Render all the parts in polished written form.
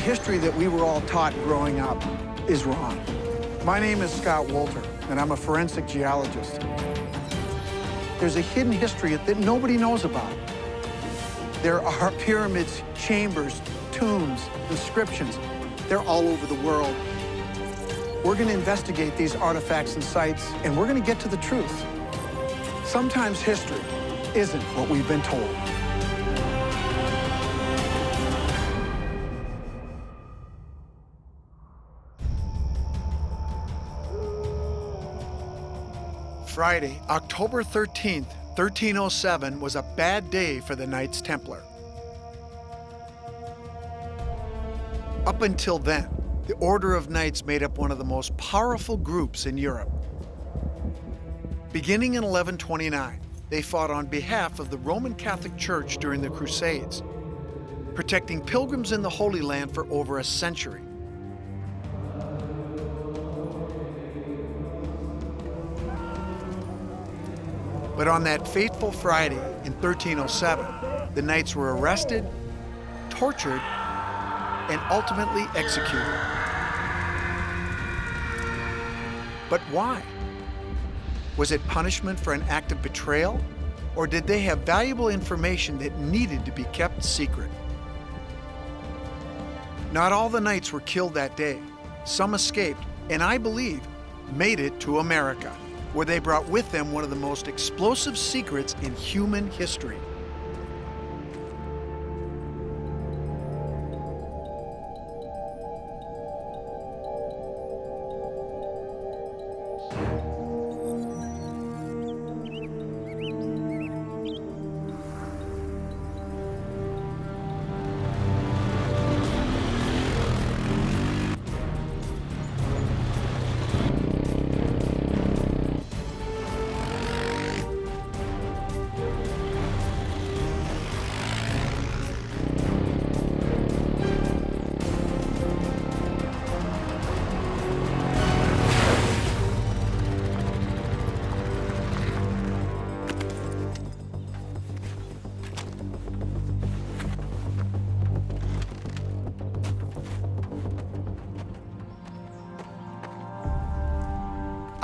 history that we were all taught growing up is wrong. My name is Scott Wolter, and I'm a forensic geologist. There's a hidden history that nobody knows about. There are pyramids, chambers, tombs, inscriptions. They're all over the world. We're going to investigate these artifacts and sites, and we're going to get to the truth. Sometimes history isn't what we've been told. Friday, October 13th, 1307 was a bad day for the Knights Templar. Up until then, the Order of Knights made up one of the most powerful groups in Europe. Beginning in 1129, they fought on behalf of the Roman Catholic Church during the Crusades, protecting pilgrims in the Holy Land for over a century. But on that fateful Friday in 1307, the Knights were arrested, tortured, and ultimately executed. But why? Was it punishment for an act of betrayal, or did they have valuable information that needed to be kept secret? Not all the Knights were killed that day. Some escaped, and I believe made it to America, where they brought with them one of the most explosive secrets in human history.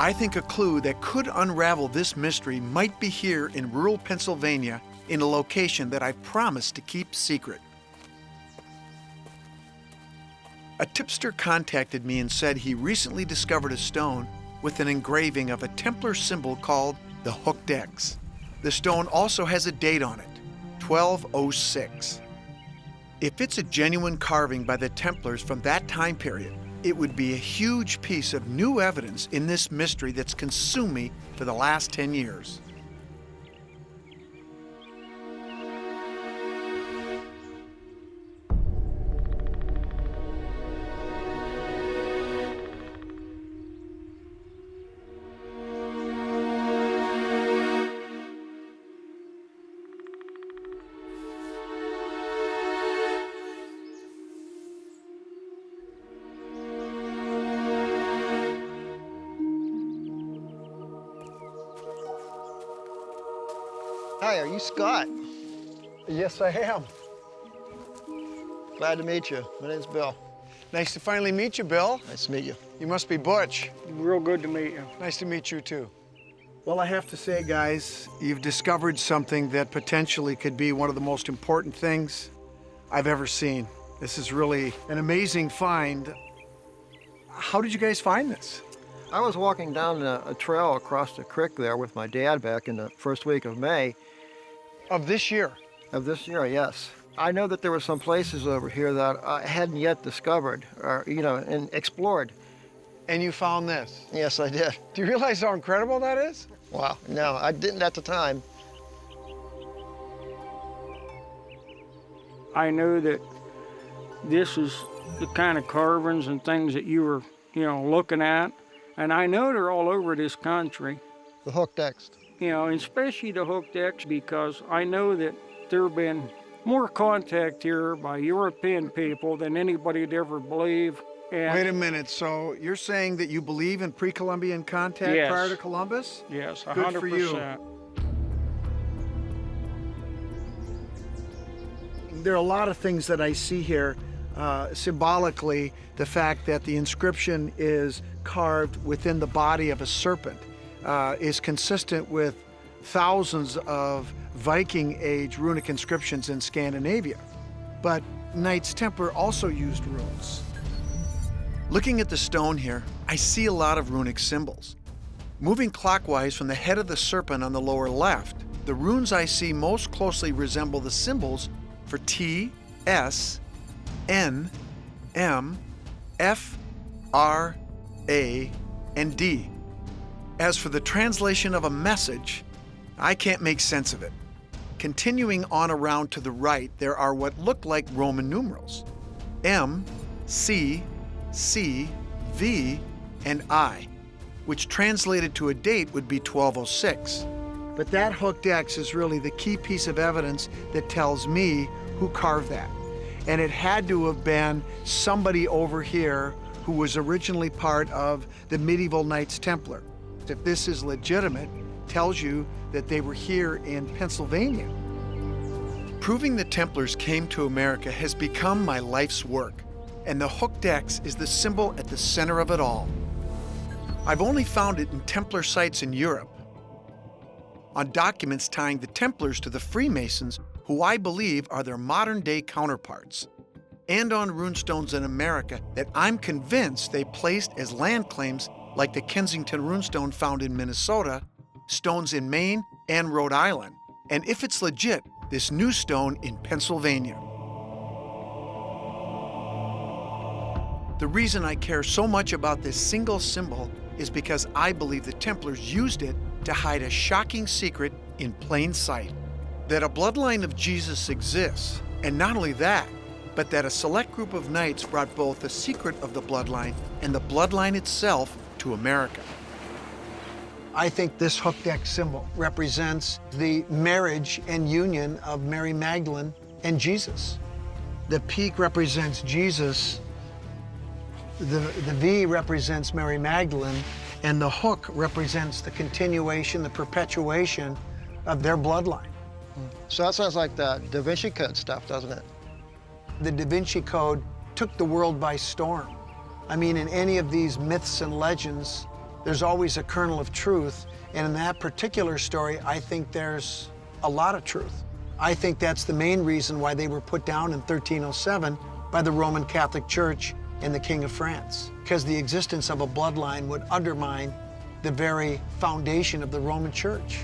I think a clue that could unravel this mystery might be here in rural Pennsylvania, in a location that I've promised to keep secret. A tipster contacted me and said he recently discovered a stone with an engraving of a Templar symbol called the Hooked X. The stone also has a date on it, 1206. If it's a genuine carving by the Templars from that time period, it would be a huge piece of new evidence in this mystery that's consumed me for the last 10 years. Hi, are you Scott? Yes, I am. Glad to meet you. My name's Bill. Nice to finally meet you, Bill. Nice to meet you. You must be Butch. Real good to meet you. Nice to meet you, too. Well, I have to say, guys, you've discovered something that potentially could be one of the most important things I've ever seen. This is really an amazing find. How did you guys find this? I was walking down a trail across the creek there with my dad back in the first week of May. Of this year? Of this year, yes. I know that there were some places over here that I hadn't yet discovered or, and explored. And you found this? Yes, I did. Do you realize how incredible that is? Wow. No, I didn't at the time. I knew that this is the kind of carvings and things that you were, looking at. And I know they're all over this country. The Hooked X. Especially the Hooked X, because I know that there have been more contact here by European people than anybody would ever believe. And wait a minute, so you're saying that you believe in pre-Columbian contact Yes. prior to Columbus? Yes, 100%. Good for you. There are a lot of things that I see here symbolically, the fact that the inscription is carved within the body of a serpent is consistent with thousands of Viking-age runic inscriptions in Scandinavia. But Knights Templar also used runes. Looking at the stone here, I see a lot of runic symbols. Moving clockwise from the head of the serpent on the lower left, the runes I see most closely resemble the symbols for T, S, N, M, F, R, A, and D. As for the translation of a message, I can't make sense of it. Continuing on around to the right, there are what look like Roman numerals: M, C, C, V, and I, which translated to a date would be 1206. But that hooked X is really the key piece of evidence that tells me who carved that. And it had to have been somebody over here who was originally part of the medieval Knights Templar. If this is legitimate, tells you that they were here in Pennsylvania. Proving the Templars came to America has become my life's work, and the hooked X is the symbol at the center of it all. I've only found it in Templar sites in Europe, on documents tying the Templars to the Freemasons, who I believe are their modern-day counterparts, and on runestones in America that I'm convinced they placed as land claims, like the Kensington runestone found in Minnesota, stones in Maine and Rhode Island, and if it's legit, this new stone in Pennsylvania. The reason I care so much about this single symbol is because I believe the Templars used it to hide a shocking secret in plain sight. That a bloodline of Jesus exists, and not only that, but that a select group of knights brought both the secret of the bloodline and the bloodline itself to America. I think this hooked X symbol represents the marriage and union of Mary Magdalene and Jesus. The peak represents Jesus, the V represents Mary Magdalene, and the hook represents the continuation, the perpetuation of their bloodline. So that sounds like the Da Vinci Code stuff, doesn't it? The Da Vinci Code took the world by storm. I mean, in any of these myths and legends, there's always a kernel of truth, and in that particular story, I think there's a lot of truth. I think that's the main reason why they were put down in 1307 by the Roman Catholic Church and the King of France, because the existence of a bloodline would undermine the very foundation of the Roman Church.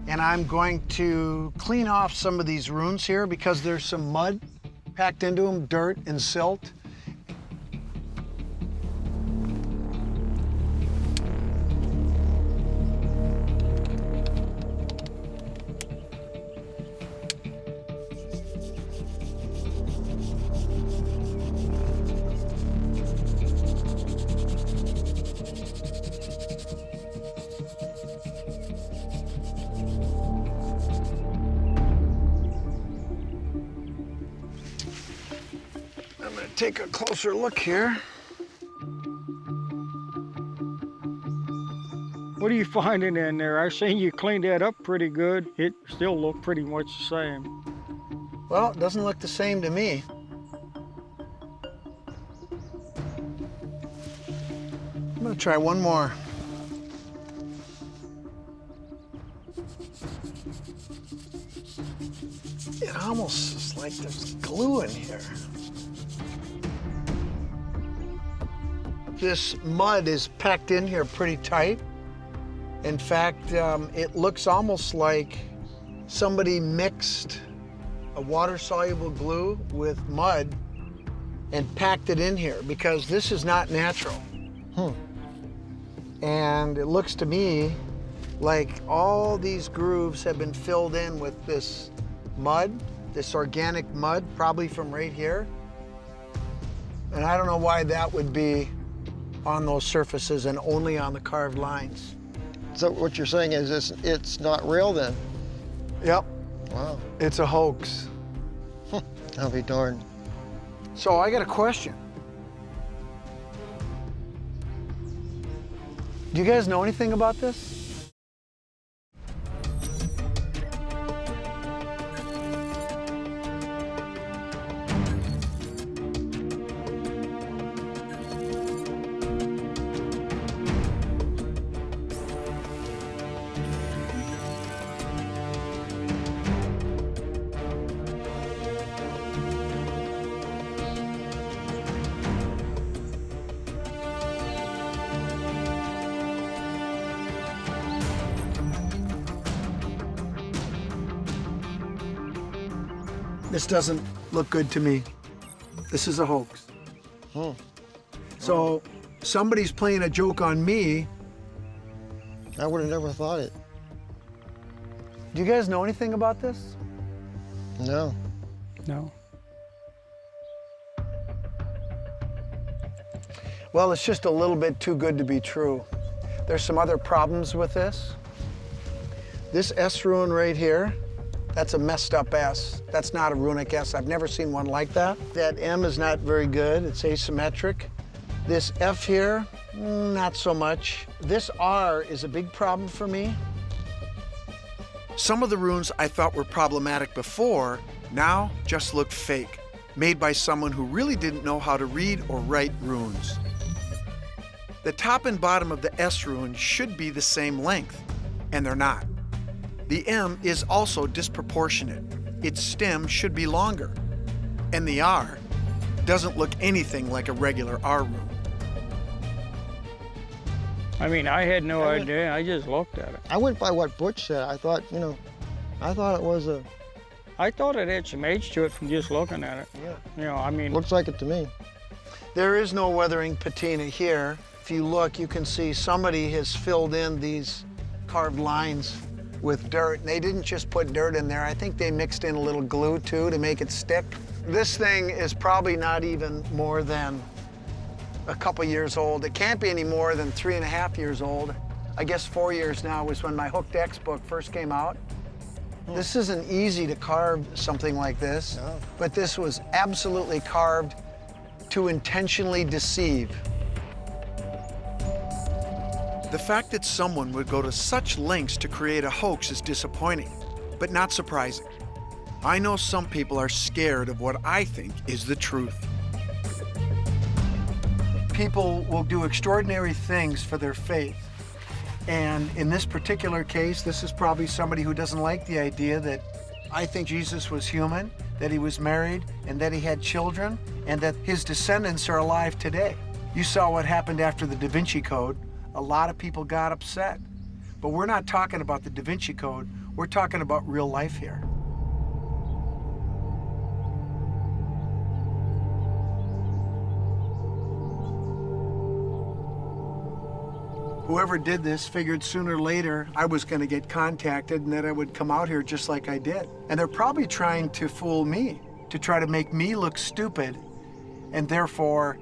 And I'm going to clean off some of these runes here because there's some mud packed into them, dirt and silt. I'm gonna take a closer look here. What are you finding in there? I seen you cleaned that up pretty good. It still looked pretty much the same. Well, it doesn't look the same to me. I'm gonna try one more. It almost is like there's glue in here. This mud is packed in here pretty tight. In fact, it looks almost like somebody mixed a water-soluble glue with mud and packed it in here, because this is not natural. And it looks to me like all these grooves have been filled in with this mud, this organic mud, probably from right here. And I don't know why that would be on those surfaces and only on the carved lines. So what you're saying is it's not real then? Yep. Wow. It's a hoax. I'll be darned. So I got a question. Do you guys know anything about this? This doesn't look good to me. This is a hoax. Hmm. So somebody's playing a joke on me. I would have never thought it. Do you guys know anything about this? No. No. Well, it's just a little bit too good to be true. There's some other problems with this. This S rune right here, that's a messed up S. That's not a runic S. I've never seen one like that. That M is not very good. It's asymmetric. This F here, not so much. This R is a big problem for me. Some of the runes I thought were problematic before now just look fake, made by someone who really didn't know how to read or write runes. The top and bottom of the S rune should be the same length, and they're not. The M is also disproportionate. Its stem should be longer. And the R doesn't look anything like a regular R rune. I mean, I had no idea. I just looked at it. I went by what Butch said. I thought, I thought it was a, I thought it had some age to it from just looking at it. yeah, You know, I mean, looks like it to me. There is no weathering patina here. If you look, you can see somebody has filled in these carved lines with dirt. And they didn't just put dirt in there. I think they mixed in a little glue too to make it stick. This thing is probably not even more than a couple years old. It can't be any more than 3.5 years old. I guess 4 years now was when my Hooked X book first came out. This isn't easy to carve something like this, No. but this was absolutely carved to intentionally deceive. The fact that someone would go to such lengths to create a hoax is disappointing, but not surprising. I know some people are scared of what I think is the truth. People will do extraordinary things for their faith. And in this particular case, this is probably somebody who doesn't like the idea that I think Jesus was human, that he was married, and that he had children, and that his descendants are alive today. You saw what happened after the Da Vinci Code. A lot of people got upset. But we're not talking about the Da Vinci Code. We're talking about real life here. Whoever did this figured sooner or later I was going to get contacted and that I would come out here just like I did. And they're probably trying to fool me, to try to make me look stupid and therefore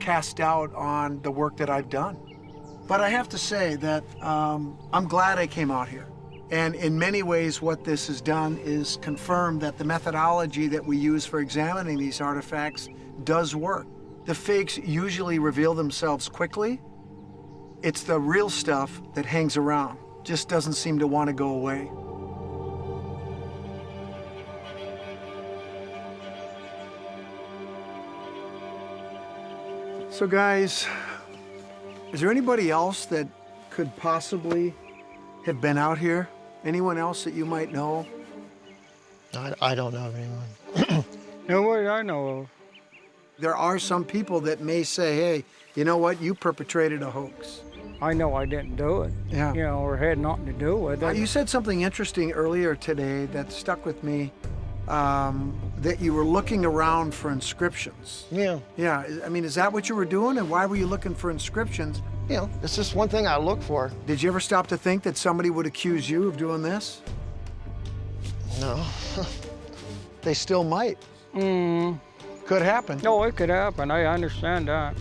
cast doubt on the work that I've done. But I have to say that I'm glad I came out here. And in many ways, what this has done is confirm that the methodology that we use for examining these artifacts does work. The fakes usually reveal themselves quickly. It's the real stuff that hangs around, just doesn't seem to want to go away. So guys, is there anybody else that could possibly have been out here? Anyone else that you might know? I don't know of anyone. nobody I know of. There are some people that may say, hey, you know what, you perpetrated a hoax. I know I didn't do it. Yeah. You know, or had nothing to do with it. You said something interesting earlier today that stuck with me, that you were looking around for inscriptions. Yeah. Yeah, I mean, is that what you were doing, and why were you looking for inscriptions? It's just one thing I look for. Did you ever stop to think that somebody would accuse you of doing this? No. They still might. Could happen. No, it could happen. I understand that.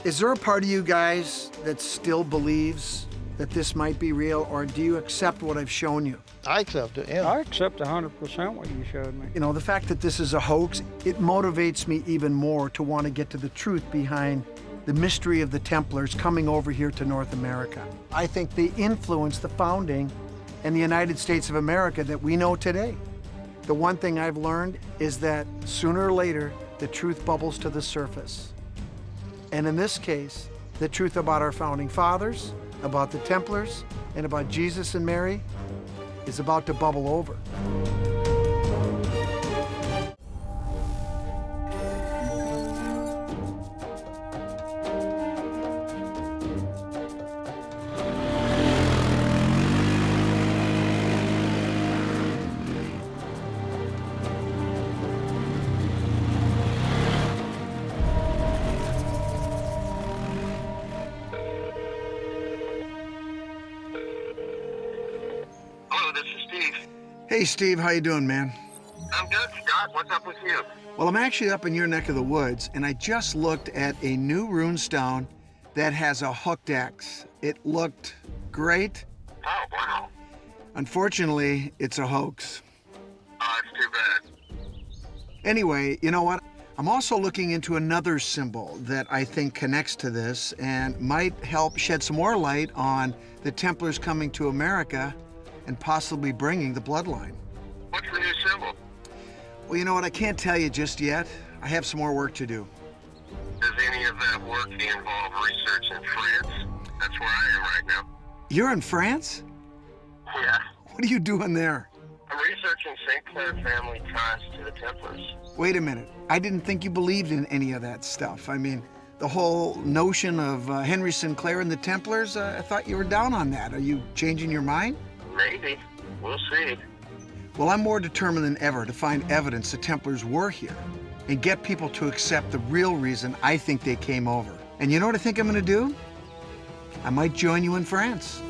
Is there a part of you guys that still believes that this might be real, or do you accept what I've shown you? I accept it, yeah. I accept 100% what you showed me. You know, the fact that this is a hoax, it motivates me even more to want to get to the truth behind the mystery of the Templars coming over here to North America. I think they influenced the founding in the United States of America that we know today. The one thing I've learned is that sooner or later, the truth bubbles to the surface. And in this case, the truth about our founding fathers, about the Templars, and about Jesus and Mary is about to bubble over. Steve. Hey, Steve, how you doing, man? I'm good, Scott. What's up with you? Well, I'm actually up in your neck of the woods, and I just looked at a new runestone that has a hooked X. It looked great. Oh, wow. Unfortunately, it's a hoax. Oh, it's too bad. Anyway, you know what? I'm also looking into another symbol that I think connects to this and might help shed some more light on the Templars coming to America and possibly bringing the bloodline. What's the new symbol? Well, you know what? I can't tell you just yet. I have some more work to do. Does any of that work involve research in France? That's where I am right now. You're in France? Yeah. What are you doing there? I'm researching St. Clair family ties to the Templars. Wait a minute. I didn't think you believed in any of that stuff. I mean, the whole notion of Henry Sinclair and the Templars, I thought you were down on that. Are you changing your mind? Maybe. We'll see. Well, I'm more determined than ever to find evidence the Templars were here and get people to accept the real reason I think they came over. And you know what I think I'm gonna do? I might join you in France.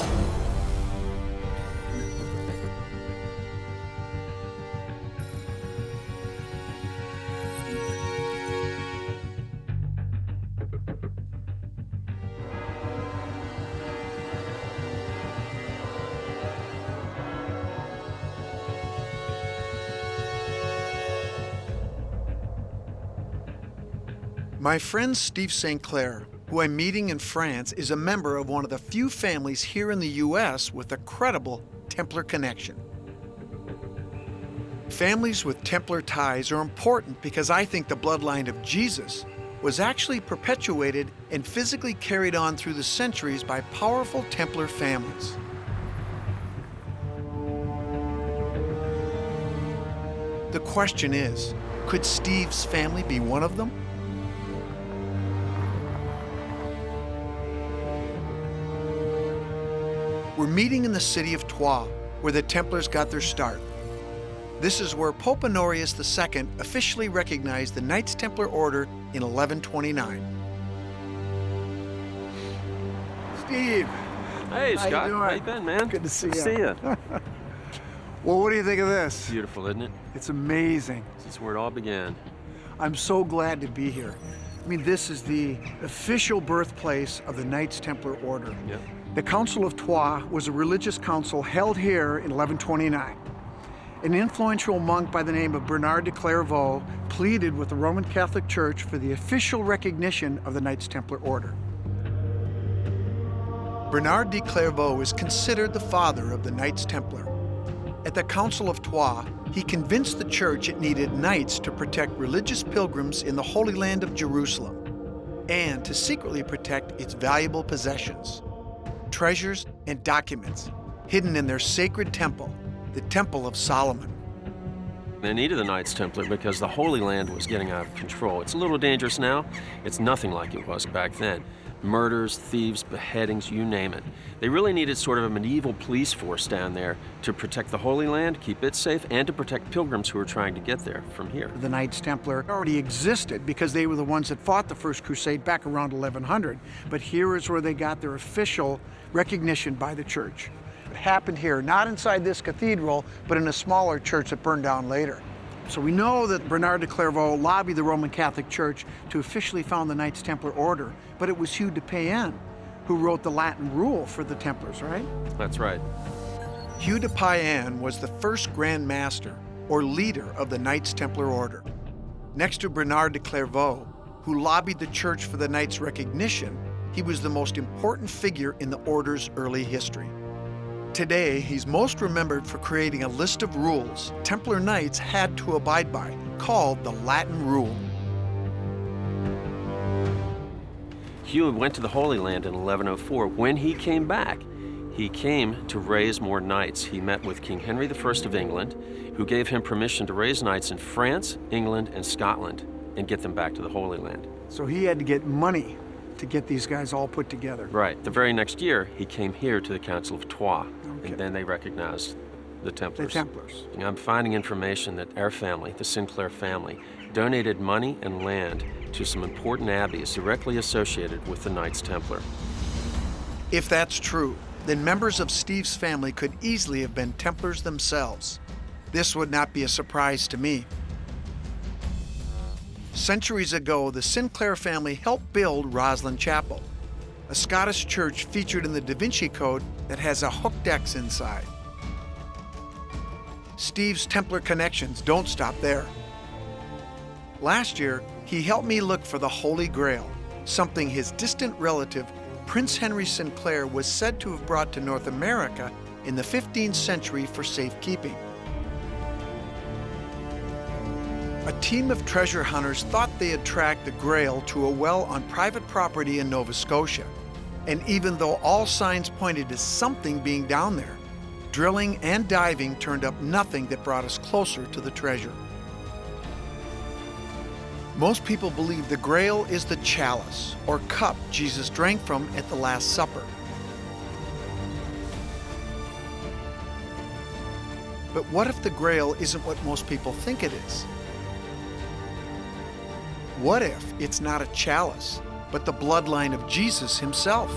My friend Steve St. Clair, who I'm meeting in France, is a member of one of the few families here in the U.S. with a credible Templar connection. Families with Templar ties are important because I think the bloodline of Jesus was actually perpetuated and physically carried on through the centuries by powerful Templar families. The question is, could Steve's family be one of them? We're meeting in the city of Troyes, where the Templars got their start. This is where Pope Honorius II officially recognized the Knights Templar Order in 1129. Steve. Hey, How you Scott. doing? How you been, man? Good to see Good you. to see you. Well, what do you think of this? Beautiful, isn't it? It's amazing. This is where it all began. I'm so glad to be here. I mean, this is the official birthplace of the Knights Templar Order. Yep. The Council of Troyes was a religious council held here in 1129. An influential monk by the name of Bernard de Clairvaux pleaded with the Roman Catholic Church for the official recognition of the Knights Templar Order. Bernard de Clairvaux is considered the father of the Knights Templar. At the Council of Troyes, he convinced the church it needed knights to protect religious pilgrims in the Holy Land of Jerusalem and to secretly protect its valuable possessions, treasures and documents hidden in their sacred temple, the Temple of Solomon. They needed the Knights Templar because the Holy Land was getting out of control. It's a little dangerous now. It's nothing like it was back then. Murders, thieves, beheadings, you name it. They really needed sort of a medieval police force down there to protect the Holy Land, keep it safe, and to protect pilgrims who were trying to get there from here. The Knights Templar already existed because they were the ones that fought the First Crusade back around 1100. But here is where they got their official recognition by the church. It happened here, not inside this cathedral, but in a smaller church that burned down later. So we know that Bernard de Clairvaux lobbied the Roman Catholic Church to officially found the Knights Templar Order, but it was Hugh de Payens who wrote the Latin rule for the Templars, right? That's right. Hugh de Payens was the first Grand Master, or leader of the Knights Templar Order. Next to Bernard de Clairvaux, who lobbied the church for the Knights' recognition, he was the most important figure in the Order's early history. Today, he's most remembered for creating a list of rules Templar Knights had to abide by, called the Latin Rule. Hugh went to the Holy Land in 1104. When he came back, he came to raise more knights. He met with King Henry I of England, who gave him permission to raise knights in France, England, and Scotland, and get them back to the Holy Land. So he had to get money to get these guys all put together. Right. The very next year, he came here to the Council of Troyes, Okay. and then they recognized the The Templars. Templars. And I'm finding information that our family, the Sinclair family, donated money and land to some important abbeys directly associated with the Knights Templar. If that's true, then members of Steve's family could easily have been Templars themselves. This would not be a surprise to me. Centuries ago, the Sinclair family helped build Roslin Chapel, a Scottish church featured in the Da Vinci Code that has a hooked X inside. Steve's Templar connections don't stop there. Last year, he helped me look for the Holy Grail, something his distant relative, Prince Henry Sinclair, was said to have brought to North America in the 15th century for safekeeping. A team of treasure hunters thought they had tracked the Grail to a well on private property in Nova Scotia. And even though all signs pointed to something being down there, drilling and diving turned up nothing that brought us closer to the treasure. Most people believe the Grail is the chalice or cup Jesus drank from at the Last Supper. But what if the Grail isn't what most people think it is? What if it's not a chalice, but the bloodline of Jesus himself?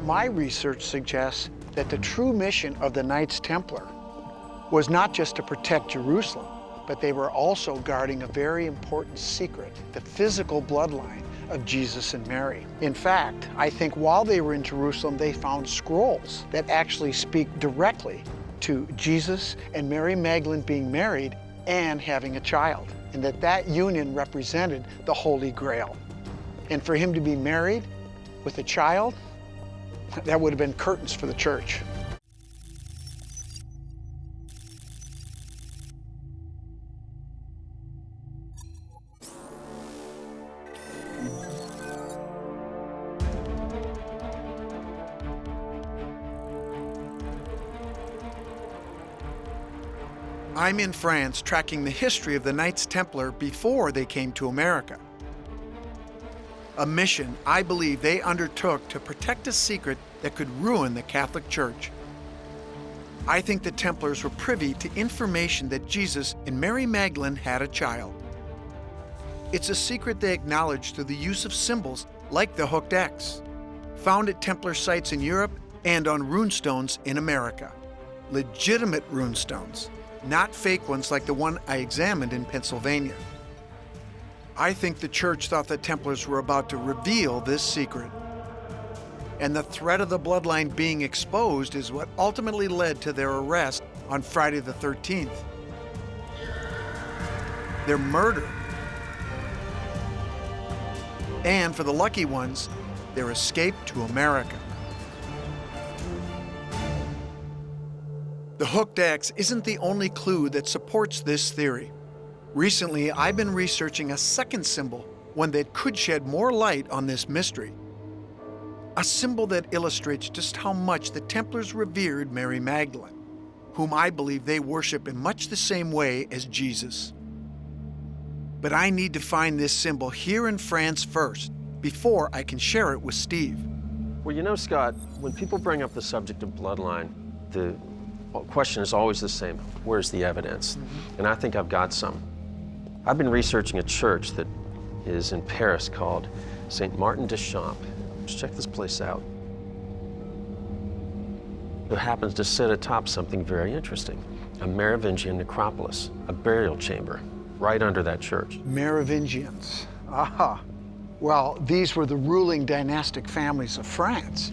My research suggests that the true mission of the Knights Templar was not just to protect Jerusalem, but they were also guarding a very important secret, the physical bloodline of Jesus and Mary. In fact, I think while they were in Jerusalem, they found scrolls that actually speak directly to Jesus and Mary Magdalene being married and having a child, and that union represented the Holy Grail. And for him to be married with a child, that would have been curtains for the church. I'm in France tracking the history of the Knights Templar before they came to America. A mission I believe they undertook to protect a secret that could ruin the Catholic Church. I think the Templars were privy to information that Jesus and Mary Magdalene had a child. It's a secret they acknowledged through the use of symbols like the hooked X, found at Templar sites in Europe and on runestones in America. Legitimate runestones, not fake ones like the one I examined in Pennsylvania. I think the church thought the Templars were about to reveal this secret. And the threat of the bloodline being exposed is what ultimately led to their arrest on Friday the 13th. Their murder. And for the lucky ones, their escape to America. The hooked X isn't the only clue that supports this theory. Recently, I've been researching a second symbol, one that could shed more light on this mystery. A symbol that illustrates just how much the Templars revered Mary Magdalene, whom I believe they worship in much the same way as Jesus. But I need to find this symbol here in France first, before I can share it with Steve. Well, you know, Scott, when people bring up the subject of bloodline, the question is always the same. Where's the evidence? And I think I've got some. I've been researching a church that is in Paris called St. Martin de Champs. Let's check this place out. It happens to sit atop something very interesting, a Merovingian necropolis, a burial chamber, right under that church. Merovingians. Aha. Well, these were the ruling dynastic families of France.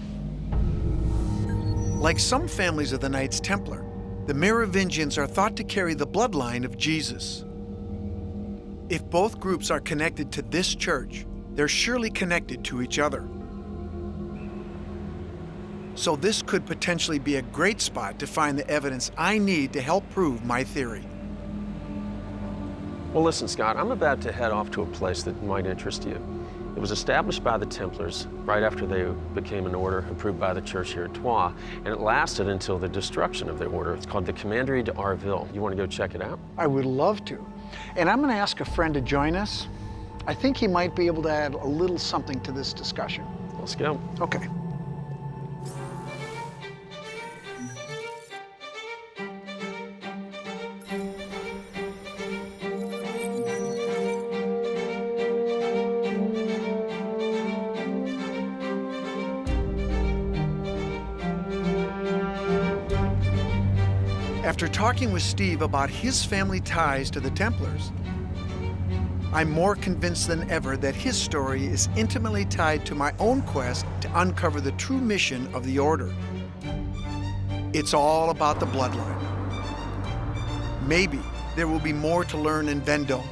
Like some families of the Knights Templar, the Merovingians are thought to carry the bloodline of Jesus. If both groups are connected to this church, they're surely connected to each other. So this could potentially be a great spot to find the evidence I need to help prove my theory. Well, listen, Scott, I'm about to head off to a place that might interest you. It was established by the Templars right after they became an order approved by the church here at Troyes, and it lasted until the destruction of the order. It's called the Commandery d'Arville. You want to go check it out? I would love to. And I'm going to ask a friend to join us. I think he might be able to add a little something to this discussion. Let's go. Okay. After talking with Steve about his family ties to the Templars, I'm more convinced than ever that his story is intimately tied to my own quest to uncover the true mission of the Order. It's all about the bloodline. Maybe there will be more to learn in Vendôme.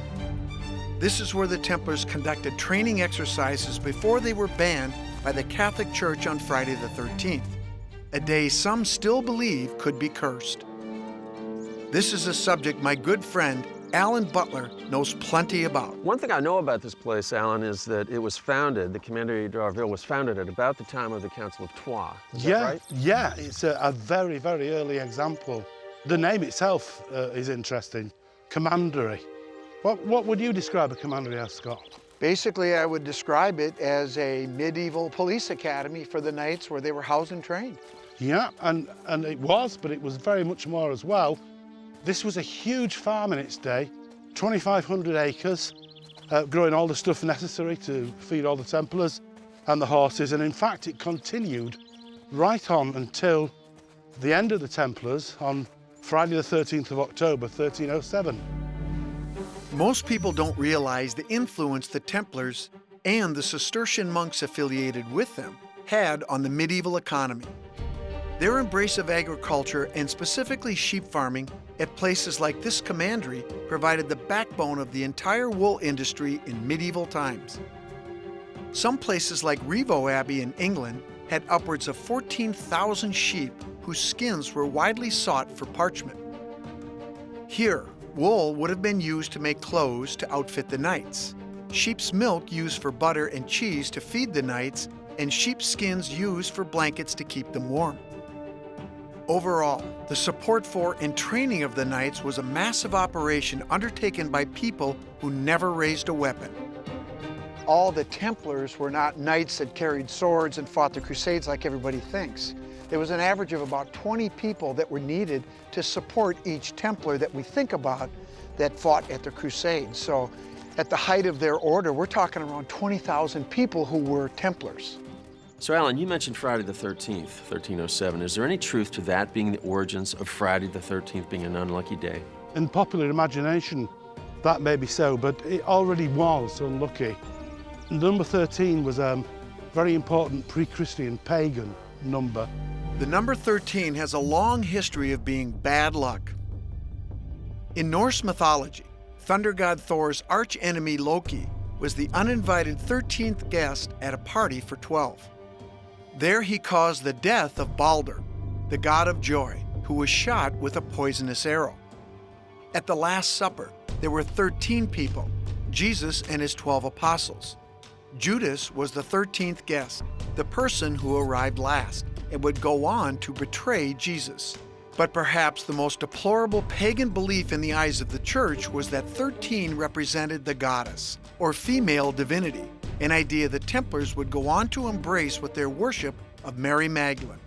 This is where the Templars conducted training exercises before they were banned by the Catholic Church on Friday the 13th, a day some still believe could be cursed. This is a subject my good friend Alan Butler knows plenty about. One thing I know about this place, Alan, is that it was founded, the Commandery d'Arville was founded at about the time of the Council of Troyes. Is that right? Yeah, it's a very, very early example. The name itself is interesting, Commandery. What would you describe a commandery as, Scott? Basically, I would describe it as a medieval police academy for the knights where they were housed and trained. Yeah, and it was, but it was very much more as well. This was a huge farm in its day, 2,500 acres, growing all the stuff necessary to feed all the Templars and the horses. And in fact, it continued right on until the end of the Templars on Friday the 13th of October, 1307. Most people don't realize the influence the Templars and the Cistercian monks affiliated with them had on the medieval economy. Their embrace of agriculture, and specifically sheep farming, at places like this commandery provided the backbone of the entire wool industry in medieval times. Some places like Rievaulx Abbey in England had upwards of 14,000 sheep whose skins were widely sought for parchment. Here, wool would have been used to make clothes to outfit the knights, sheep's milk used for butter and cheese to feed the knights, and sheep skins used for blankets to keep them warm. Overall, the support for and training of the knights was a massive operation undertaken by people who never raised a weapon. All the Templars were not knights that carried swords and fought the Crusades like everybody thinks. There was an average of about 20 people that were needed to support each Templar that we think about that fought at the Crusades. So at the height of their order, we're talking around 20,000 people who were Templars. So, Alan, you mentioned Friday the 13th, 1307. Is there any truth to that being the origins of Friday the 13th being an unlucky day? In popular imagination, that may be so, but it already was unlucky. Number 13 was a very important pre-Christian pagan number. The number 13 has a long history of being bad luck. In Norse mythology, thunder god Thor's archenemy Loki was the uninvited 13th guest at a party for 12. There he caused the death of Balder, the god of joy, who was shot with a poisonous arrow. At the Last Supper, there were 13 people, Jesus and his 12 apostles. Judas was the 13th guest, the person who arrived last, and would go on to betray Jesus. But perhaps the most deplorable pagan belief in the eyes of the church was that 13 represented the goddess, or female divinity, an idea the Templars would go on to embrace with their worship of Mary Magdalene,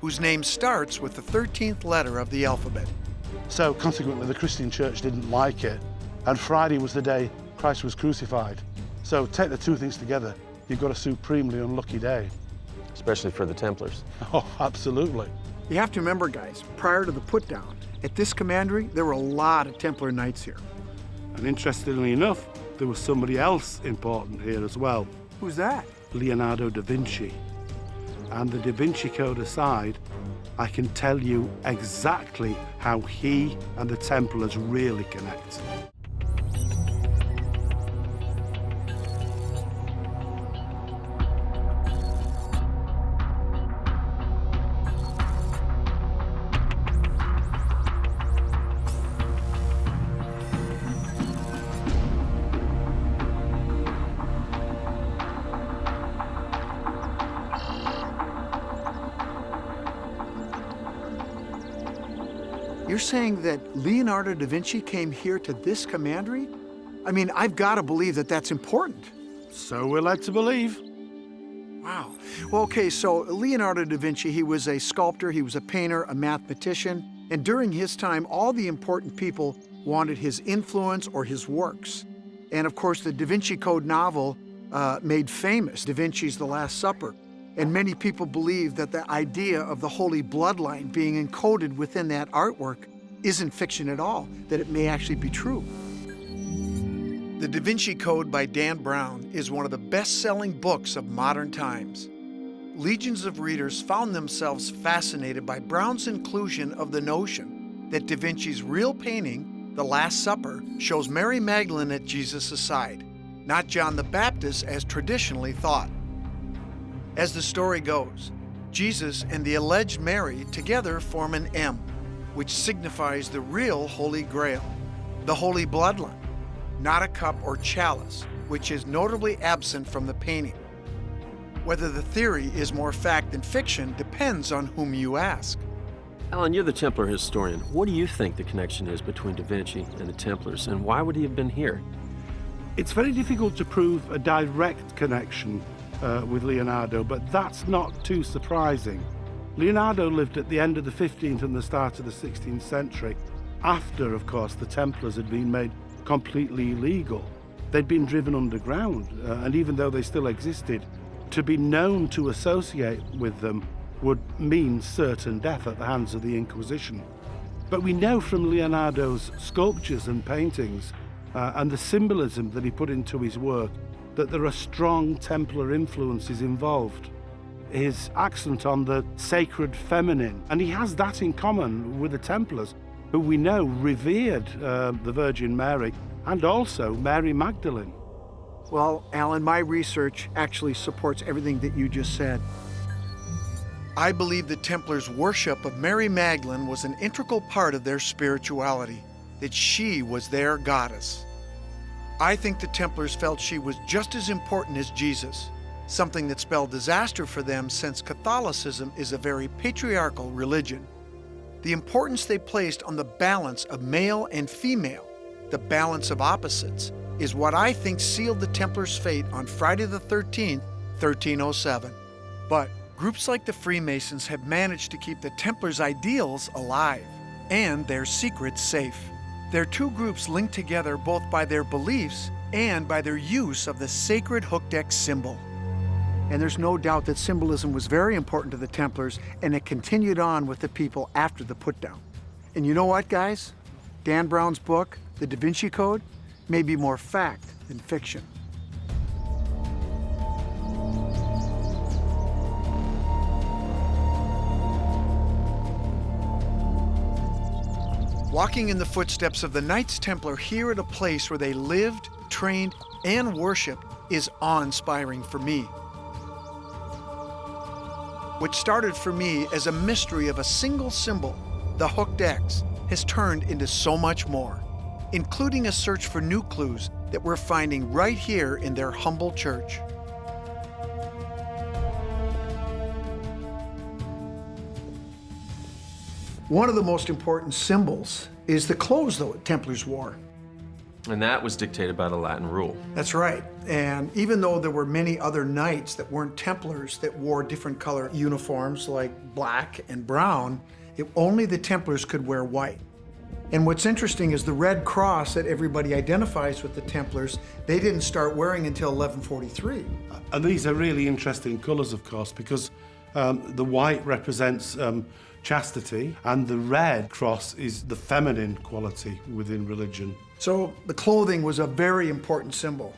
whose name starts with the 13th letter of the alphabet. So consequently, the Christian church didn't like it, and Friday was the day Christ was crucified. So take the two things together, you've got a supremely unlucky day. Especially for the Templars. Oh, absolutely. You have to remember, guys, prior to the put-down, at this commandery, there were a lot of Templar knights here. And interestingly enough, there was somebody else important here as well. Who's that? Leonardo da Vinci. And the Da Vinci Code aside, I can tell you exactly how he and the Templars really connect. You're saying that Leonardo da Vinci came here to this commandery? I mean, I've got to believe that that's important. So we're led to believe. Wow. Well, okay, so Leonardo da Vinci, he was a sculptor, he was a painter, a mathematician, and during his time, all the important people wanted his influence or his works. And of course, the Da Vinci Code novel made famous Da Vinci's The Last Supper. And many people believe that the idea of the holy bloodline being encoded within that artwork isn't fiction at all, that it may actually be true. The Da Vinci Code by Dan Brown is one of the best-selling books of modern times. Legions of readers found themselves fascinated by Brown's inclusion of the notion that Da Vinci's real painting, The Last Supper, shows Mary Magdalene at Jesus' side, not John the Baptist as traditionally thought. As the story goes, Jesus and the alleged Mary together form an M, which signifies the real Holy Grail, the Holy Bloodline, not a cup or chalice, which is notably absent from the painting. Whether the theory is more fact than fiction depends on whom you ask. Alan, you're the Templar historian. What do you think the connection is between Da Vinci and the Templars, and why would he have been here? It's very difficult to prove a direct connection with Leonardo, but that's not too surprising. Leonardo lived at the end of the 15th and the start of the 16th century, after, of course, the Templars had been made completely illegal. They'd been driven underground, and even though they still existed, to be known to associate with them would mean certain death at the hands of the Inquisition. But we know from Leonardo's sculptures and paintings and the symbolism that he put into his work that there are strong Templar influences involved. His accent on the sacred feminine, and he has that in common with the Templars, who we know revered the Virgin Mary and also Mary Magdalene. Well, Alan, my research actually supports everything that you just said. I believe the Templars' worship of Mary Magdalene was an integral part of their spirituality, that she was their goddess. I think the Templars felt she was just as important as Jesus, something that spelled disaster for them since Catholicism is a very patriarchal religion. The importance they placed on the balance of male and female, the balance of opposites, is what I think sealed the Templars' fate on Friday the 13th, 1307. But groups like the Freemasons have managed to keep the Templars' ideals alive and their secrets safe. They're two groups linked together both by their beliefs and by their use of the sacred hooked X symbol. And there's no doubt that symbolism was very important to the Templars, and it continued on with the people after the putdown. And you know what, guys? Dan Brown's book, The Da Vinci Code, may be more fact than fiction. Walking in the footsteps of the Knights Templar here at a place where they lived, trained, and worshiped is awe-inspiring for me. What started for me as a mystery of a single symbol, the hooked X, has turned into so much more, including a search for new clues that we're finding right here in their humble church. One of the most important symbols is the clothes the Templars wore. And that was dictated by the Latin rule. That's right. And even though there were many other knights that weren't Templars that wore different color uniforms like black and brown, only the Templars could wear white. And what's interesting is the red cross that everybody identifies with the Templars, they didn't start wearing until 1143. And these are really interesting colours, of course, because the white represents chastity, and the red cross is the feminine quality within religion. So the clothing was a very important symbol.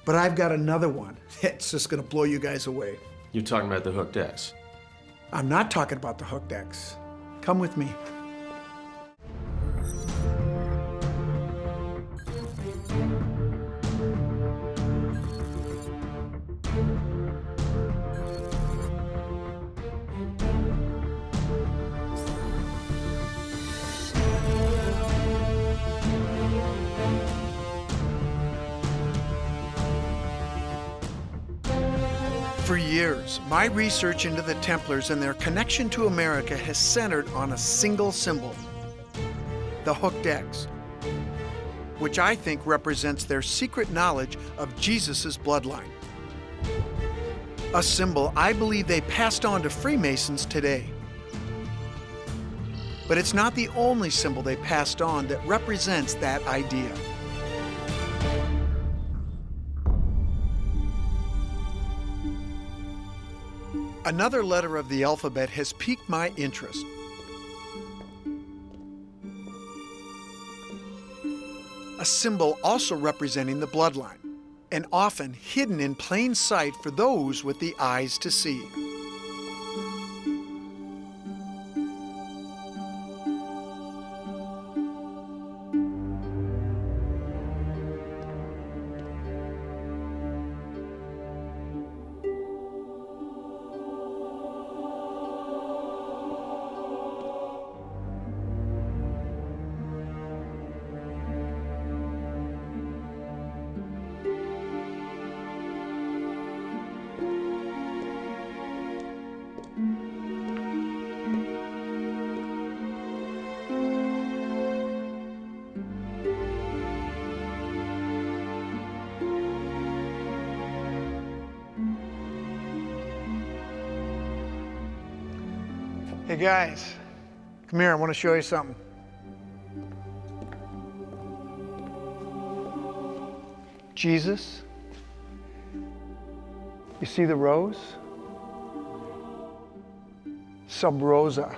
But I've got another one. It's just going to blow you guys away. You're talking about the hooked X. I'm not talking about the hooked X. Come with me. For years, my research into the Templars and their connection to America has centered on a single symbol, the hooked X, which I think represents their secret knowledge of Jesus' bloodline. A symbol I believe they passed on to Freemasons today. But it's not the only symbol they passed on that represents that idea. Another letter of the alphabet has piqued my interest. a symbol also representing the bloodline, and often hidden in plain sight for those with the eyes to see. Hey guys, come here, I want to show you something. Jesus, you see the rose? Sub rosa,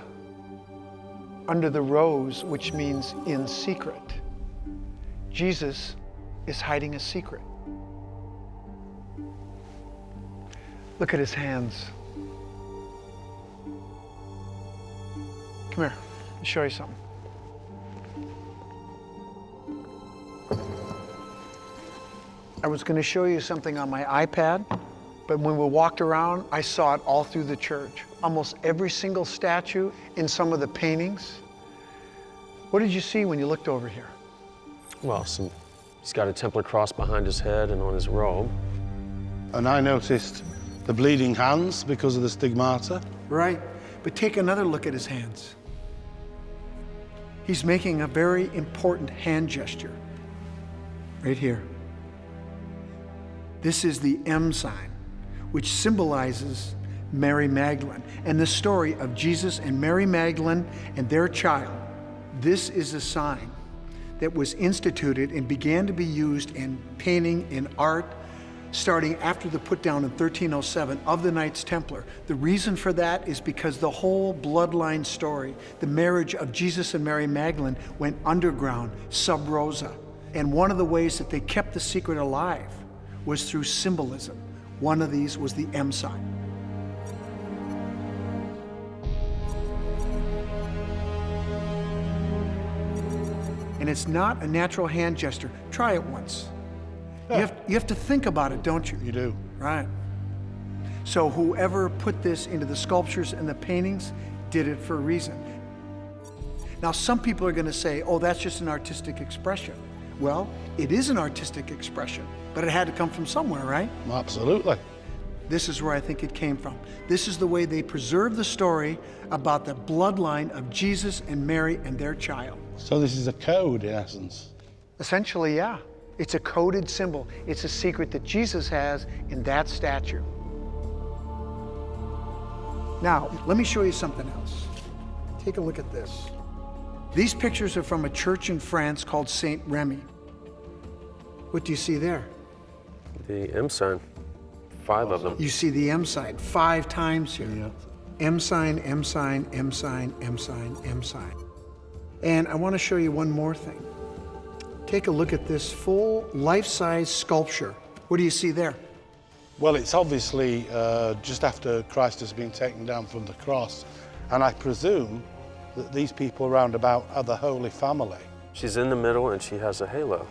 under the rose, which means in secret. Jesus is hiding a secret. Look at his hands. Come here, I'll show you something. I was going to show you something on my iPad, but when we walked around, I saw it all through the church. Almost every single statue in some of the paintings. What did you see when you looked over here? Well, he's got a Templar cross behind his head and on his robe. And I noticed the bleeding hands because of the stigmata. Right, but take another look at his hands. He's making a very important hand gesture, right here. This is the M sign, which symbolizes Mary Magdalene and the story of Jesus and Mary Magdalene and their child. This is a sign that was instituted and began to be used in painting, in art, starting after the put down in 1307 of the Knights Templar. The reason for that is because the whole bloodline story, the marriage of Jesus and Mary Magdalene, went underground, sub rosa. And one of the ways that they kept the secret alive was through symbolism. One of these was the M sign. And it's not a natural hand gesture. Try it once. Yeah. You have to think about it, don't you? You do. Right. So whoever put this into the sculptures and the paintings did it for a reason. Now, some people are going to say, oh, that's just an artistic expression. Well, it is an artistic expression, but it had to come from somewhere, right? Absolutely. This is where I think it came from. This is the way they preserve the story about the bloodline of Jesus and Mary and their child. So this is a code, in essence. Essentially, yeah. It's a coded symbol. It's a secret that Jesus has in that statue. Now, let me show you something else. Take a look at this. These pictures are from a church in France called Saint Remy. What do you see there? The M sign. 5 of them. You see the M sign 5 times here. Yeah. M sign, M sign, M sign, M sign, M sign. And I want to show you one more thing. Take a look at this full life-size sculpture. What do you see there? Well, it's obviously just after Christ has been taken down from the cross. And I presume that these people round about are the Holy Family. She's in the middle and she has a halo.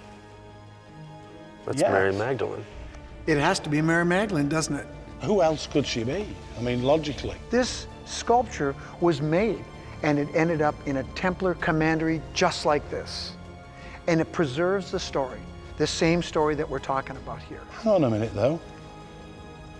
That's Yes. Mary Magdalene. It has to be Mary Magdalene, doesn't it? Who else could she be? I mean, logically. This sculpture was made and it ended up in a Templar commandery just like this. And it preserves the story, the same story that we're talking about here. Hang on a minute, though.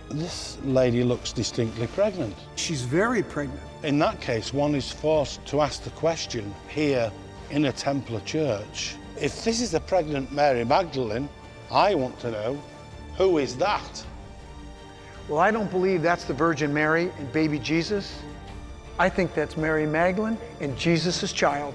This lady looks distinctly pregnant. She's very pregnant. In that case, one is forced to ask the question here in a Templar church, if this is a pregnant Mary Magdalene, I want to know, who is that? Well, I don't believe that's the Virgin Mary and baby Jesus. I think that's Mary Magdalene and Jesus' child.